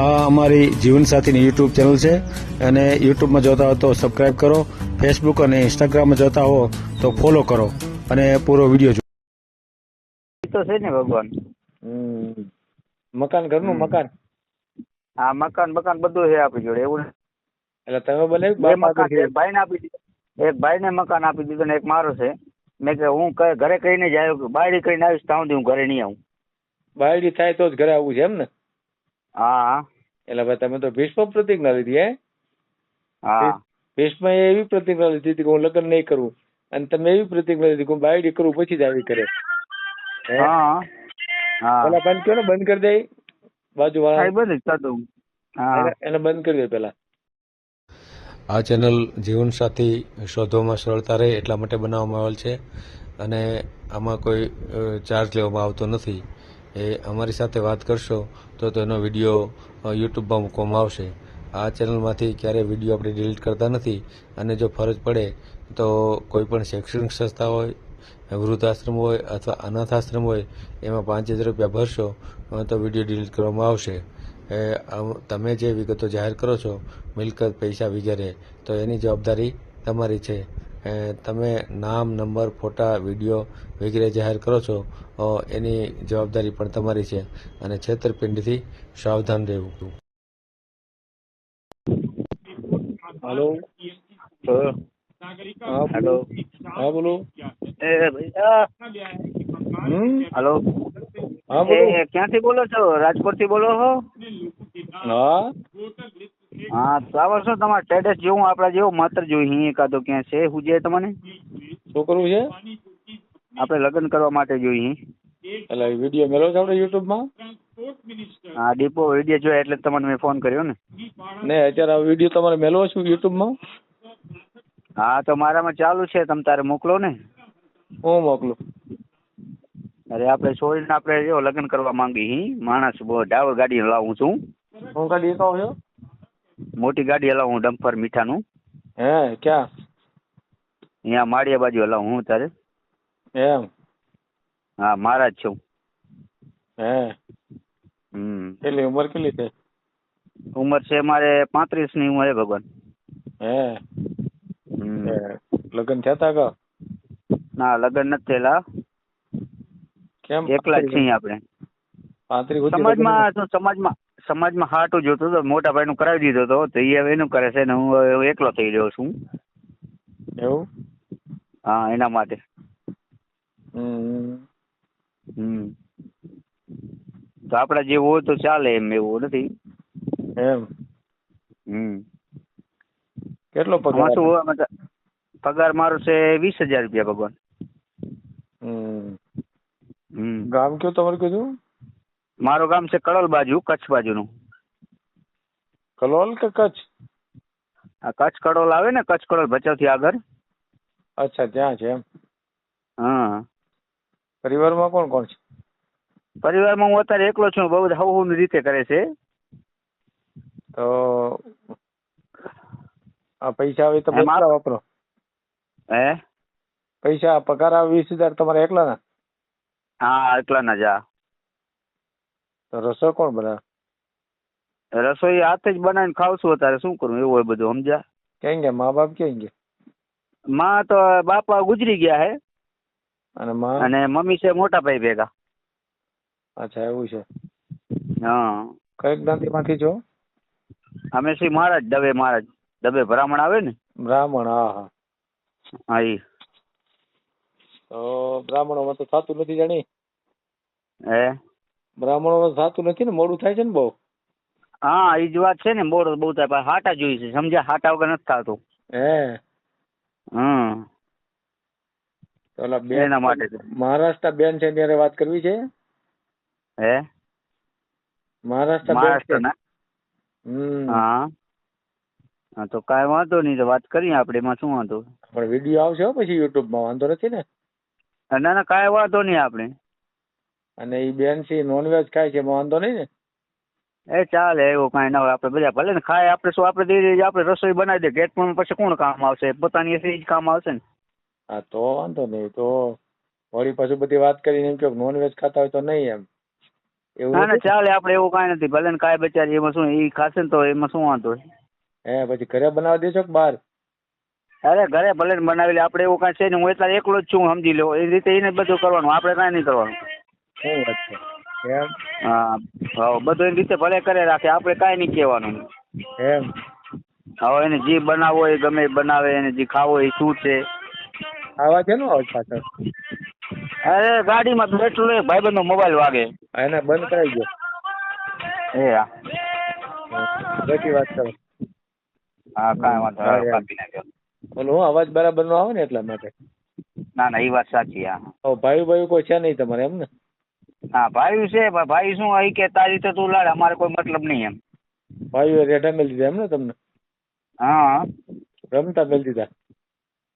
આ અમારી જીવનસાથીની YouTube channel છે અને યુટ્યુબમાં જોતા હો તો સબસ્ક્રાઇબ કરો, ફેસબુક અને ઇન્સ્ટાગ્રામમાં જોતા હો તો ફોલો કરો અને પૂરો વિડીયો જુઓ. તો છે ને ભગવાન. મકાન ઘરનું મકાન હા, મકાન બકાન બધું છે આપણી જોડે. એવું એટલે તમે બનાવ્યું બે બાપ મકાન આગળ એક ભાઈને આપી દીધું, એક ભાઈને મકાન આપી દીધું ને એક મારો છે. મેં કે હું ઘરે કહીને જ આવ્યો, બાયડી કહીને આવીશ ત્યાં સુધી હું ઘરે નહીં આવું. બાયડી થાય તો જ ઘરે આવવું છે એમ ને? હા એટલે ભાઈ તમે તો ભીષ્મ પ્રતિજ્ઞા લીધી હે? હા ભીષ્મ એવી પ્રતિજ્ઞા લીધી હતી કે હું લગ્ન નહીં કરું, અને તમે એવી પ્રતિજ્ઞા લીધી કે હું બાયડી કરું પછી જ આવી કરે. હા હા પેલા બંધ કર્યો ને, બંધ કરી દે બાજુ હા, વાળા એ બધું જ થતું. હા એને બંધ કરી દે પેલા. આ ચેનલ જીવનસાથી શોધવામાં સરળતા રહે એટલા માટે બનાવવામાં આવેલ છે અને આમાં કોઈ ચાર્જ લેવામાં આવતો નથી. એ અમારી સાથે વાત કરશો તો તેનો વિડીયો યુટ્યુબમાં મૂકવામાં આવશે. આ ચેનલમાંથી ક્યારેય વિડીયો આપણે ડિલીટ કરતા નથી અને જો ફરજ પડે તો કોઈ પણ શૈક્ષણિક સંસ્થા હોય, વૃદ્ધાશ્રમ હોય અથવા અનાથ આશ્રમ હોય એમાં 5000 રૂપિયા ભરશો તો વિડીયો ડિલીટ કરવામાં આવશે. તમે જે વિગતો જાહેર કરો છો, મિલકત, પૈસા વગેરે, તો એની જવાબદારી તમારી છે. તમે નામ, નંબર, ફોટા, વિડીયો વગેરે જાહેર કરો છો એની જવાબદારી પણ તમારી છે અને છેતરપિંડીથી સાવધાન રહેવું. હાલો હેલો. હા બોલો. એ ભૈયા. હેલો. હા બોલો. એ ક્યાંથી બોલો છો? રાજકોટ થી બોલો છો? હા હા, તો આવો છો તમારે ટેડસ જેવું આપડા જેવો માત્ર જોઈ અહીં એકાદો ક્યાં છે હુજે તમને? શું કરવું છે? આપણે લગ્ન કરવા માટે જોઈએ. એટલે વિડીયો મેળવો છો આપણે યુટ્યુબમાં? હા, ડીપો વિડીયો જોયા એટલે તમને મેં ફોન કર્યો ને. ને અત્યારે આ વિડીયો તમારે મેળવો છો યુટ્યુબમાં? હા, તો મારામાં ચાલુ છે, તમે તારે મોકલો ને. હું મોકલું? અરે આપણે છોડીને આપણે જો લગ્ન કરવા માંગી હી. માણસ ડાવર ગાડી હલાવું છું. હું ગાડી એકાવ છો? મોટી ગાડી હલાવું, ડમ્પર મીઠાનું. હે ક્યાં? અહીંયા માળિયા બાજુ હલાવું હું તારે. એમ? હા, મારા જ છું. હે કેટલી ઉંમર કેટલી છે? ઉંમર છે મારે 35 ની ઉંમર છે ભગવાન. હે લગ્ન થયા તા કા? ના, લગ્ન નથી થયેલા. કેમ? એકલા જ છીએ આપણે. 35 સમાજમાં હાટું જોતું તો મોટા ભાઈ નું કરાવી દીધો તો એ હવે એનું કરે છે ને હું એકલો થઈ રહ્યો છું. એવું? હા, એના માટે. હમ. તો આપડા જેવું હોય તો ચાલે, એમ એવું નથી. એમ? કેટલો પગાર? આમાં શું હોય, પગાર મારો છે 20,000 રૂપિયા ભગવાન. ગામ કયું તમારું કીધું? મારું ગામ છે કડોલ બાજુ, કચ્છ બાજુનું. કલોલ કે કચ્છ? આ કચ્છ કડોલ આવે ને, કચ્છ કડોલ ભચાઉ થી આગળ. અચ્છા, ત્યાં છે એમ? હા. પરિવારમાં કોણ કોણ છે? પરિવારમાં હું અત્યારે એકલો છું. બહુ હવની રીતે કરે છે. તો આ પૈસા આવે તમે એકલા વાપરો? હે? પૈસા પગાર આવે 20,000 તમારે એકલા ના? હા, એકલા ના જા. તો રસોઈ કોણ બનાવે? રસોઈ હાથે જ બનાવીને ખાવશું. અત્યારે શું કરું, એવું હોય બધું, સમજ્યા? ક્યાં ગયા મા બાપ? ક્યાં ગયા? માં તો બાપા ગુજરી ગયા હે અને માં? અને મમ્મી છે મોટા ભાઈ ભેગા. અચ્છા, એવું છે. હા. કઈ જ્ઞાતિ માંથી છો? અમે શ્રી મહારાજ, દવે મહારાજ. દવે બ્રાહ્મણ આવે ને? બ્રાહ્મણ? હા હા. હા, એ. તો બ્રાહ્મણોમાં તો થતું નથી જાણી? હે? બ્રાહ્મણોમાં થતું નથી ને, મોડું થાય છે ને બહુ. હા, એ જ વાત છે ને, મોડું બહુ થાય. હાટા જોઈ છે, સમજ્યા? હાટા વગર નથી થતું. હે? ઓલા બેન એના માટે મહારાષ્ટ્ર બેન છે ત્યારે વાત કરવી છે? હે? મહારાષ્ટ્ર બેન છે? મહારાષ્ટ્રના? હા. તો કાંઈ વાંધો નહીં, તો વાત કરીએ આપણે. એમાં શું વાંધો? પણ વિડીયો આવશે પછી યુટ્યુબમાં, વાંધો નથી ને? ના ના, કાંઈ વાંધો નહીં આપણે. અને એ બેન છે નોનવેજ ખાય છે, એમાં વાંધો નહીં ને? એ ચાલે, એવું કાંઈ ના હોય. આપણે બધા ભલે ને ખાય, આપણે શું, આપણે ધીરે આપણે રસોઈ બનાવી દે ગેટ પણ પછી કોણ કામ આવશે? પોતાની જ કામ આવશે ને. હા, તો વાંધો નહીં. તો વળી પાછું બધી વાત કરીને એમ કે નોનવેજ ખાતા હોય તો નહીં એમ. એવું ના ના નથી? ચાલે, આપણે એવું કાંઈ નથી, ભલે ને કાંઈ બચારી એમાં શું, એ ખાશે ને તો એમાં શું વાંધો છે? હે પછી ઘરે બનાવી દેશો કે બહાર? અરે ઘરે ભલે ને બનાવી લે, આપણે એવું કાંઈ છે નહીં, હું એટલા એકલો જ છું, સમજી લો. એ રીતે એને બધું કરવાનું, આપણે કાંઈ નહીં કરવાનું. શું વાત છે? એમ હા હા, બધું એની રીતે ભલે કરે રાખે, આપણે કાંઈ નહીં કહેવાનું. એમ હવે એને જે બનાવવો હોય એ ગમે એ બનાવે, એને જે ખાવો હોય એ શું છે. આવા છે ને આવાજ પાછળ? અરે ગાડીમાં બેઠો રે, ભાઈબંધનો મોબાઈલ વાગે. એને બંધ કરાવી દો. એ હા પછી વાત કરો. હા, કાંઈ વાંધો હા નહીં, એમ કાપી નાખ્યો. ઓલો હું અવાજ બરાબર નો આવે ને એટલા માટે. ના ના, એ વાત સાચી. હા ભાઈ ભાઈ કોઈ છે નહીં તમારે એમ ને? હા, ભાઈ છે, પણ ભાઈ શું અહીં કે તારી રીતે તું લાડ, અમારે કોઈ મતલબ નહીં એમ. ભાઈઓ રેઠા મેળ દીધા એમ ને તમને? હા રમતા મેળ દીધા?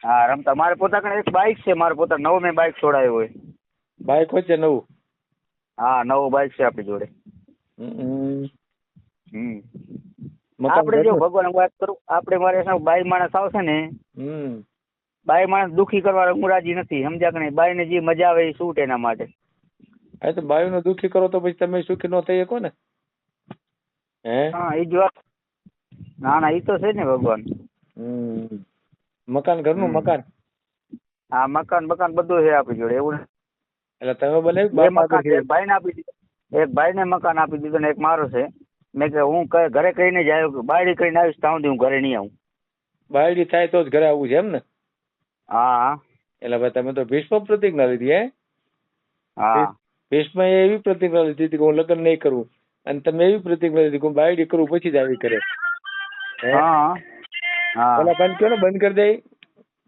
હા, રમતા. મારે પોતા કણે એક બાઇક છે, મારે પોતા નવો મેં બાઇક છોડાયો હોય. બાઈક હોય છે નવું? હા, નવું બાઇક છે આપણી જોડે. હમ. હમ મકાન આપણે જો ઘરનું? ભગવાન વાત કરું, આપણે મારે શું બાઈ માણસ આવશે ને, હમ. બાઈ માણસ દુખી કરવા હું રાજી નથી, સમજ્યા કે નહીં? બાઈને જે મજા આવે એ શૂટ એના માટે. હા તો બાયુને દુઃખી કરો તો પછી તમે સુખી ન થઈ શકો ને? હે? હા, એ જ વાત. ના ના, એ તો છે ને ભગવાન. હમ. મકાન ઘરનું હમ. મકાન? હા, મકાન બકાન બધું છે આપણી જોડે, એવું નથી. એટલે તમે બનાવ્યું કે બે બાપા મકાન છે, આગળથી? એક ભાઈને આપી દીધું, એક ભાઈને મકાન આપી દીધું ને એક મારો છે. મેં કે હું ઘરે કહીને જ આવ્યો, બાયડી કરીને આવીશ ત્યાં સુધી હું ઘરે નહીં આવું. બાયડી થાય તો જ ઘરે આવવું છે એમ ને? હા હા એટલે ભાઈ તમે તો ભીષ્મ પ્રતિજ્ઞા લીધી હે? હા ભીષ્મ એવી પ્રતિજ્ઞા લીધી હતી કે હું લગ્ન નહીં કરું, અને તમે એવી પ્રતિજ્ઞા લીધી કે હું બાયડી કરું પછી જ આવી કરે. હે? હા હા. પેલા બંધ કરો ને, બંધ કરી દે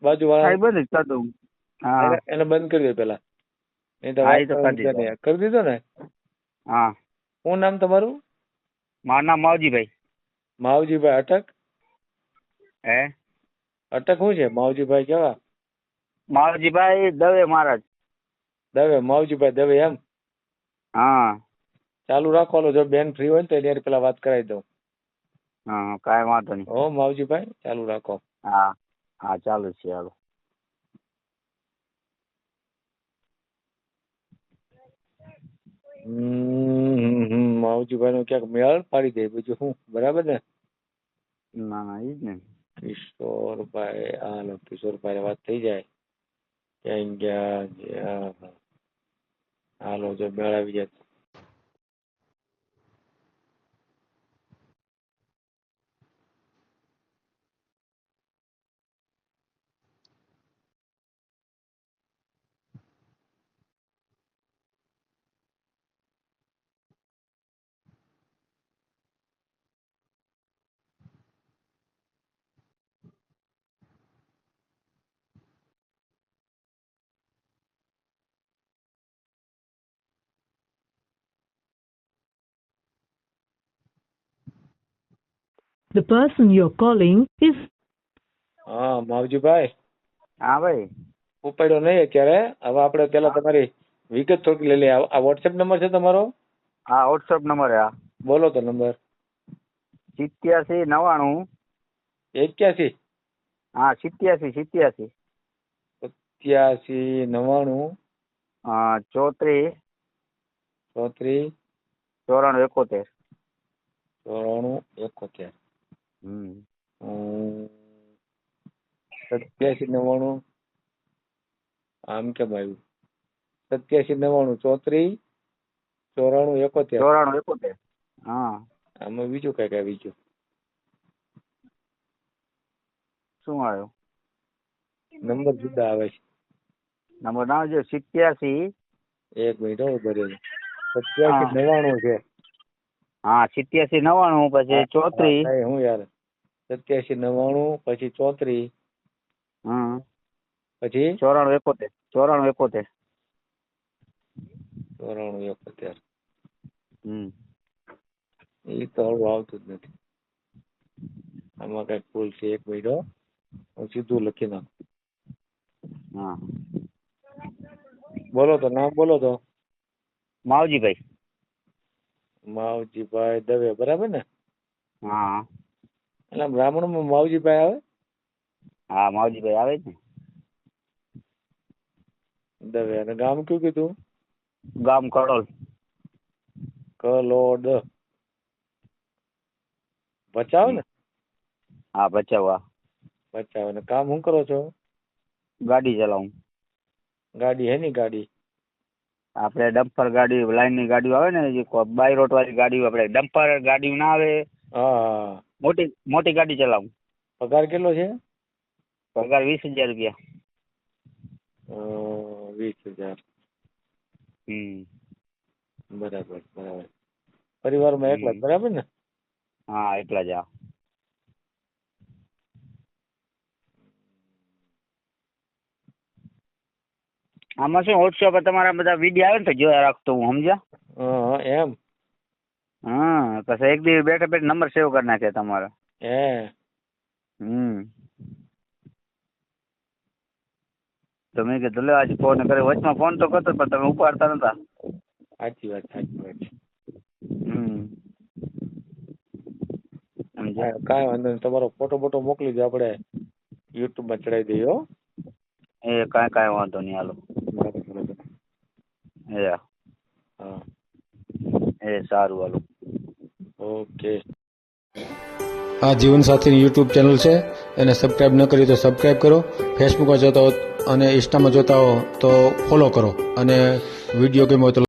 બાજુ હા, વાળા. એ બધું જ થતું. હા એને બંધ કરી દે પેલા, નહીં તો હા, વાત એ તો કરવાનું કરી છે દીધો. નહીં. કરી દીધો ને? હા, શું નામ તમારું? મારું નામ માવજીભાઈ. માવજીભાઈ અટક? હે? અટક શું છે માવજીભાઈ કેવા? માવજીભાઈ દવે મહારાજ. દવે, માવજીભાઈ દવે એમ? હા ચાલુ રાખવાનો, જો બેન ફ્રી હોય ને તો એની પેલા વાત કરાવી દઉં. હા, કાંઈ વાંધો નહીં. હો માવજીભાઈ, ચાલુ રાખો. હા હા, ચાલુ છે. હાલો. માવજીભાઈ નો ક્યાંક મેળ પાડી દે, બીજું શું? બરાબર ને? ના ના, એ જ ને. કિશોરભાઈ, હાલો કિશોરભાઈ વાત થઈ જાય. ક્યાં ગયા? હાલો, જો મેળ આવી જાય. The person you're calling is હા માવજીભાઈ, હા ભાઈ. ઉપાડ્યો નહીં અત્યારે. હવે આપણે પેલા તમારી વિગત થોડી લઈ લઈએ. આ વોટ્સએપ નંબર છે તમારો? હા, વોટ્સઅપ નંબર. હા, બોલો તો નંબર. 87 81 હા 87 87 99 34 34 94 94 71. હમ 87 99 આમ કેમ આવ્યું? 87 99 34 94 71. 94 હા. આમાં બીજું કઈક આવી ગયું. શું આવ્યું? નંબર જુદા આવે છે. નંબર ના જો 87. એક મિનિટ હો ભરે. હા 87 99 છે. હા 87 99 પછી 34. હું યાર 87 99 પછી 34 હમ પછી 94 71. 94 71. હમ એ તો હવે આવતું જ નથી. આમાં કઈક ભૂલ છે. એક મિનિટ હો, હું સીધું લખી નાખું. હા, બોલો તો નામ બોલો તો. માવજીભાઈ. માવજીભાઈ દવે, બરાબર ને? હા એટલે બ્રાહ્મણમાં માવજીભાઈ આવે? હા, માવજીભાઈ આવે જ ને. દવે. અને ગામ કયું કીધું? ગામ કડોલ. કલોડ ભચાઉ ને? હા બચાવવા. ભચાઉ. ને કામ શું કરો છો? ગાડી ચલાવું. ગાડી હેની ગાડી? આપણે ડમ્પર ગાડી, લાઈનની ગાડીઓ આવે ને, જે બાય રોડ વાળી ગાડીઓ, આપણે ડમ્પર ગાડીઓ ના આવે, હા. મોટી મોટી ગાડી ચલાવું. પગાર કેટલો છે? પગાર 20,000 રૂપિયા. 20,000. હમ. બરાબર બરાબર. પરિવારમાં એકલા જ, બરાબર ને? હા એટલા જ. આમાં શું વોટ્સએપ પર તમારા બધા વિડીયો આવે ને તો જોયા રાખતો હું, સમજ્યા? એમ? હા પછી એક દી બેઠા બેઠા નંબર સેવ કરી નાખે તમારા. હે. હમ. તો મેં કીધું લે આજે ફોન કરે, વચમાં ફોન તો કરતો પણ તમે ઉપાડતા નતા. સાચી વાત સાચી વાત. હમ. સમજ્યા? કાંઈ વાંધો નહીં, તમારો ફોટો બોટો મોકલી દો, આપણે યુટ્યુબમાં ચડાવી દઈએ હો. એ કાંઈ વાંધો નહીં, હાલો. બરાબર બરાબર. એ હા. એ સારું, હાલો. ઓકે. આ જીવનસાથીની યુટ્યુબ ચેનલ છે, એને સબસ્ક્રાઈબ ન કરી તો સબસ્ક્રાઈબ કરો. ફેસબુકમાં જોતા હો અને ઇન્સ્ટામાં જોતા હો તો ફોલો કરો, અને વિડીયો ગેમ હોય તો